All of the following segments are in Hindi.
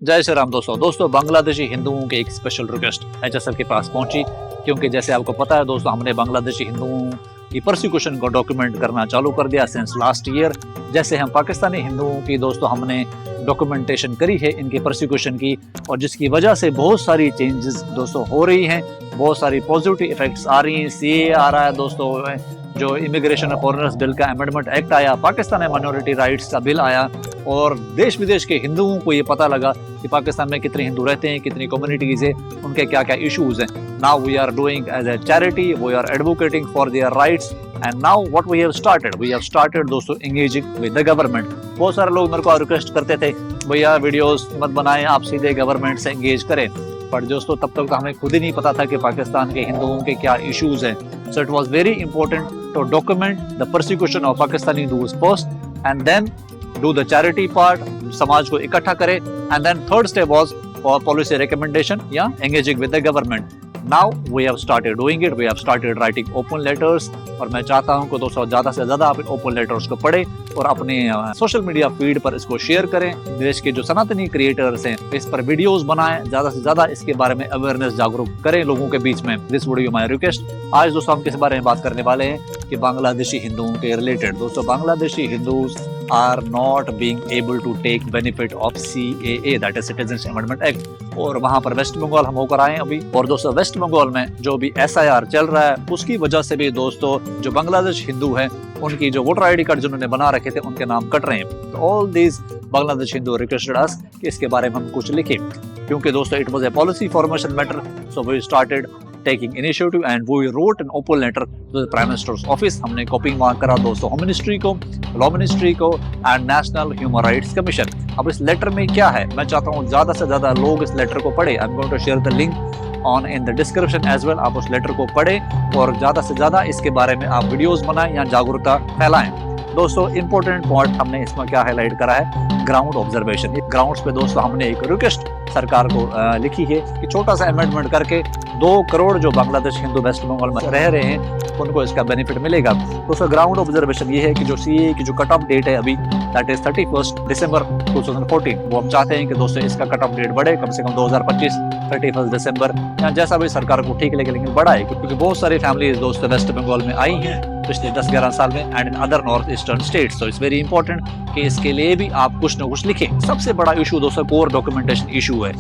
जय श्री राम दोस्तों बांग्लादेशी हिंदुओं के एक स्पेशल रिक्वेस्ट HSL के पास पहुंची, क्योंकि जैसे आपको पता है दोस्तों, हमने बांग्लादेशी हिंदुओं की परसिक्यूशन को डॉक्यूमेंट करना चालू कर दिया सिंस लास्ट ईयर। जैसे हम पाकिस्तानी हिंदुओं की दोस्तों हमने डॉक्यूमेंटेशन करी है इनके परसिक्यूशन की, और जिसकी वजह से बहुत सारी चेंजेस दोस्तों हो रही हैं, बहुत सारी पॉजिटिव इफेक्ट्स आ रही हैं। CAA आ रहा है दोस्तों, जो इमिग्रेशन और फॉरेनर्स बिल का अमेंडमेंट एक्ट आया, पाकिस्तान में माइनॉरिटी राइट्स का बिल आया, और देश विदेश के हिंदुओं को ये पता लगा कि पाकिस्तान में कितने हिंदू रहते हैं, कितनी कम्युनिटीज है, उनके क्या क्या इश्यूज हैं। Now we are doing as a charity, we are advocating for their rights, and now what we have started दोस्तों एंगेजिंग विद द गवर्नमेंट। बहुत सारे लोग मेरे को रिक्वेस्ट करते थे, भैया वीडियोस मत बनाएं, आप सीधे गवर्नमेंट से एंगेज करें। पर दोस्तों तब तक तो हमें खुद ही नहीं पता था कि पाकिस्तान के हिंदुओं के क्या इश्यूज हैं। So it was very important to document the persecution of Pakistani Hindus first, and then do the charity part, समाज को इकट्ठा करें, and then third step was for policy recommendation या engaging with the government. Now we have started doing it, we have started writing open letters, और मैं चाहता हूं कि दोस्तों ज्यादा से ज्यादा आप इन ओपन लेटर्स को पढ़ें और अपने सोशल मीडिया फीड पर इसको शेयर करें। देश के जो सनातनी क्रिएटर्स हैं इस पर वीडियोस बनाएं, ज्यादा से ज्यादा इसके बारे में अवेयरनेस जागरूक करें लोगों के बीच में। This video my request. आज दोस्तों हम किस बारे में बात करने वाले हैं कि बांग्लादेशी हिंदुओं के रिलेटेड। दोस्तों Bangladeshi Hindus are not being able to take benefit of CAA, that is citizenship amendment act, और वहां पर वेस्ट बंगाल हम होकर आए अभी। और दोस्तों वेस्ट बंगाल में जो भी SIR चल रहा है उसकी वजह से भी दोस्तों जो बांग्लादेश हिंदू हैं उनकी जो वोटर ID कार्ड जिन्होंने बना रखे थे उनके नाम कट रहे हैं। तो all these Bangladesh Hindu requested us कि इसके बारे में हम कुछ लिखें, क्योंकि दोस्तों it was a policy formation matter. So we started taking initiative and we wrote an open letter to the Prime Minister's office। हमने कॉपिंग मांग करा दोस्तों होम मिनिस्ट्री को, लॉ मिनिस्ट्री को and national human rights commission. अब इस लेटर में क्या है, मैं चाहता हूँ ज्यादा से ज्यादा लोग इस लेटर को पढ़े। I am going to share the link on in the description as well. आप उस लेटर को पढ़ें और ज्यादा से ज्यादा इसके बारे में आप वीडियोस बनाएं या जागरूकता फैलाएं। दोस्तों इंपॉर्टेंट पॉइंट हमने इसमें क्या हाईलाइट करा है, ग्राउंड ऑब्जर्वेशन। ग्राउंड्स पे दोस्तों हमने एक रिक्वेस्ट सरकार को लिखी है कि छोटा सा अमेंडमेंट करके 2 करोड़ जो बांग्लादेश हिंदू वेस्ट बंगाल में रह रहे हैं उनको इसका बेनिफिट मिलेगा। दोस्तों ग्राउंड ऑब्जर्वेशन ये है कि जो CAA की जो कट ऑफ डेट है अभी, दैट इज 31 दिसंबर 2014, वो हम चाहते हैं कि दोस्तों इसका कट ऑफ डेट बढ़े कम से कम 2025 31 दिसंबर या जैसा भी सरकार को ठीक लगे, लेकिन बढ़ाए, क्योंकि बहुत सारी फैमिलीज दोस्तों वेस्ट बंगाल में आई हैं पिछले 10-11 साल में and in other north eastern states. So it's very important कि इसके लिए भी आप कुछ न कुछ लिखें। सबसे बड़ा इशू दोस्तों कोर डॉक्यूमेंटेशन इशू है।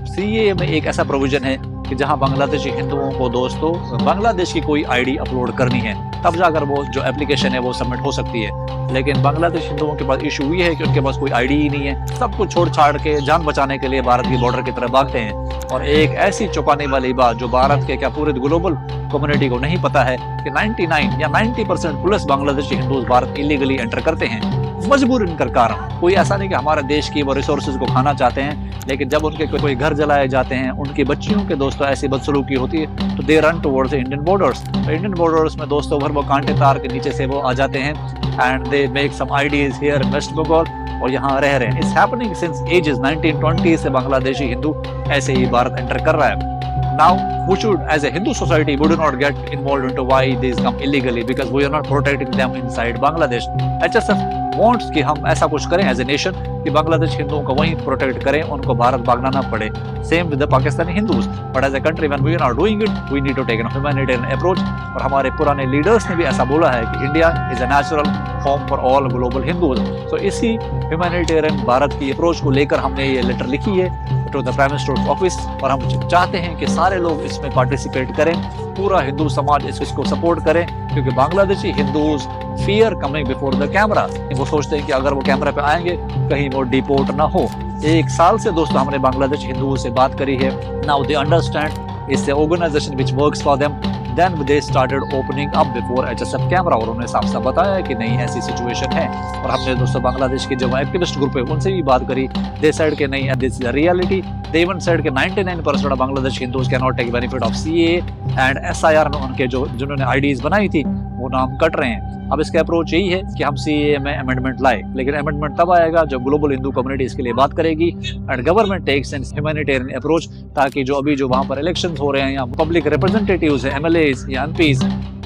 CAA में एक ऐसा प्रोविजन है कि जहां बांग्लादेशी हिंदुओं को दोस्तों बांग्लादेश की कोई ID अपलोड करनी है, तब जाकर वो जो एप्लीकेशन है वो सबमिट हो सकती है। लेकिन बांग्लादेश हिंदुओं के पास इशू ये है कि उनके पास कोई ID ही नहीं है। सब कुछ छोड़ छाड़ के जान बचाने के लिए भारत की बॉर्डर की तरफ भागते हैं। और एक ऐसी चौंकाने वाली बात जो भारत के क्या पूरे ग्लोबल कम्युनिटी को नहीं पता है कि 99 या 90% plus Bangladeshi Hindu Bharat illegally enter करते हैं, मजबूर इनका कारण। कोई ऐसा नहीं कि हमारे देश की वो रिसोर्सेज को खाना चाहते हैं, लेकिन जब उनके कोई घर जलाए जाते हैं, उनकी बच्चियों के दोस्तों ऐसी बदसलूकी होती है, तो they run towards Indian borders. Indian borders में दोस्तों भर वो कांटे तार के नीचे से वो आ जाते हैं and they make some IDs here in West Bengal और यहाँ रह रहे हैं। इट्स हैपनिंग सिंस एजेस 1920 से बांग्लादेशी हिंदू ऐसे ही भारत एंटर कर रहा है। Now we should, as a Hindu society, we do not get involved into why these come illegally because we are not protecting them inside Bangladesh। HSF wants कि हम ऐसा कुछ करें एज ए नेशन कि बांग्लादेश हिंदुओं को वहीं प्रोटेक्ट करें, उनको भारत भागना ना पड़े। Same with the Pakistani Hindus, but as a country when we are not doing it we need to take an humanitarian approach. और हमारे पुराने लीडर्स ने भी ऐसा बोला है कि India is a natural home for all global Hindus. So इसी ह्यूमैनिटेरियन भारत की अप्रोच को लेकर हमने ये लेटर लिखी है to the prime minister's office, और हम चाहते हैं कि सारे लोग इसमें पार्टिसिपेट करें, पूरा हिंदू समाज इसको सपोर्ट करें, क्योंकि Bangladeshi Hindus fear coming before the camera. वो सोचते हैं कि अगर वो कैमरा पे आएंगे कहीं वो डिपोर्ट ना हो। 1 साल से दोस्तों हमने बांग्लादेशी हिंदुओं से बात करी है। Now they understand it's an organisation which works for them. Then they started opening up before HSF camera, और उन्होंने साफ साफ बताया कि नहीं ऐसी सिचुएशन है। और हमने दोस्तों बांग्लादेश के जो एक्टिविस्ट ग्रुप है उनसे भी बात करी। दे सेड कि नहीं this is the reality. They even said कि 99% of Bangladesh Hindus can not take benefit of CAA and SIR में उनके जो जिन्होंने IDs बनाई थी वो नाम कट रहे हैं। अब इसका अप्रोच यही है कि हम CAA में अमेंडमेंट लाए, लेकिन अमेंडमेंट तब आएगा जब ग्लोबल हिंदू कम्युनिटी इसके लिए बात करेगी and government takes an humanitarian approach, ताकि जो अभी जो वहाँ पर इलेक्शंस हो रहे हैं या पब्लिक रिप्रेजेंटेटिव्स हैं, MLAs या MPs,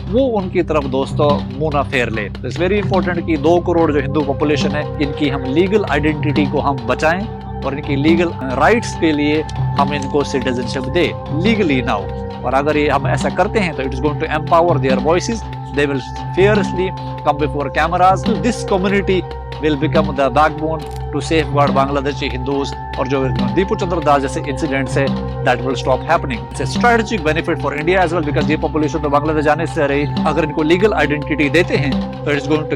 वो उनकी तरफ दोस्तों मुंह ना फेर ले। तो इट्स वेरी इंपॉर्टेंट कि 2 करोड़ जो हिंदू पॉपुलेशन है इनकी हम लीगल आइडेंटिटी को हम बचाएं और इनकी लीगल राइट्स के लिए हम इनको सिटीजनशिप दे लीगली नाउ। और अगर ये हम ऐसा करते हैं तो it is going to empower their voices, they will fearlessly come before cameras. This community will become the backbone to safeguard Bangladeshi Hindus, और जो दीपू चंद्र दास जैसे इंसिडेंट्स है that will stop happening. It's a strategic benefit for India as well because ये पॉपुलेशन तो बांग्लादेश जाने से रही, अगर इनको लीगल आइडेंटिटी देते हैं तो it's going to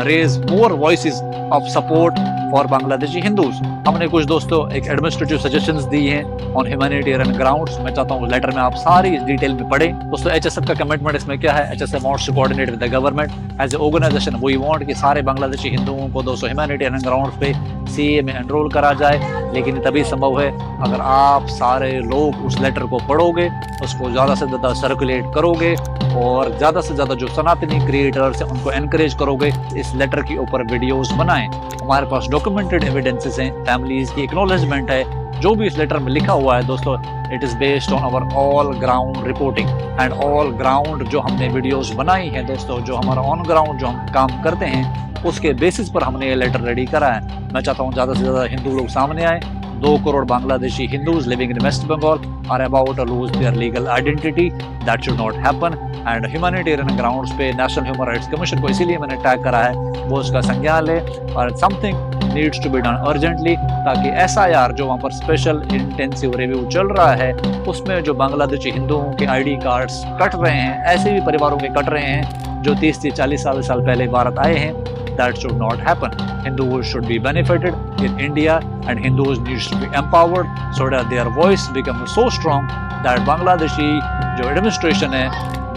raise more voices of support for Bangladeshi Hindus. हमने कुछ दोस्तों एक एडमिनिस्ट्रेटिव सजेशंस दी हैं ऑन ह्यूमैनिटेरियन ग्राउंड्स। मैं चाहता हूँ लेटर में आप सारी डिटेल में पढ़ें। दोस्तों एचएसएफ का कमिटमेंट इसमें क्या है? HSF wants to coordinate with the government as a organization. We want कि सारे बांग्लादेशी हिंदुओं को दोस्तों ह्यूमैनिटेरियन ग्राउंड्स पे सीए में एनरोल करा जाए, लेकिन तभी संभव है अगर आप सारे लोग उस लेटर को पढ़ोगे, उसको ज़्यादा से ज़्यादा सर्कुलेट करोगे और ज़्यादा से ज़्यादा जो सनातनी क्रिएटर्स हैं उनको एनकरेज करोगे इस लेटर के ऊपर वीडियोस बनाएं। हमारे पास डॉक्यूमेंटेड एविडेंसेस हैं, फैमिलीज की एक्नॉलेजमेंट है, जो भी इस लेटर में लिखा हुआ है दोस्तों it is based on our all ground reporting and all ground जो हमने वीडियोस बनाई हैं दोस्तों, जो हमारा ऑन ग्राउंड जो हम काम करते हैं उसके बेसिस पर हमने ये लेटर रेडी करा है। मैं चाहता हूँ ज़्यादा से ज़्यादा हिंदू लोग सामने आए। 2 crore Bangladeshi Hindus living in West Bengal are about to lose their legal identity, that should not happen. And humanitarian grounds पे नेशनल ह्यूमन राइट्स कमीशन को इसीलिए मैंने टैग करा है, वो उसका संज्ञान ले और something needs to be done urgently, ताकि एसआईआर जो वहाँ पर स्पेशल इंटेंसिव रिव्यू चल रहा है उसमें जो बांग्लादेशी हिंदुओं के आईडी कार्ड्स कट रहे हैं, ऐसे भी परिवारों के कट रहे हैं जो 30-40 साल पहले भारत आए हैं, that should not happen. Hindus should be benefited in India and Hindus needs to be empowered so that their voice becomes so strong that Bangladeshi जो administration है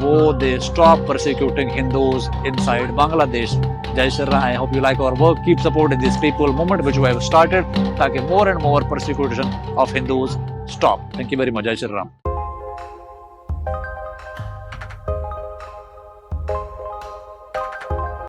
वो they stop persecuting Hindus inside Bangladesh. Jai Shri Ram. I hope you like our work. Keep supporting this people movement which we have started ताकि more and more persecution of Hindus stop. Thank you very much. Jai Shri Ram.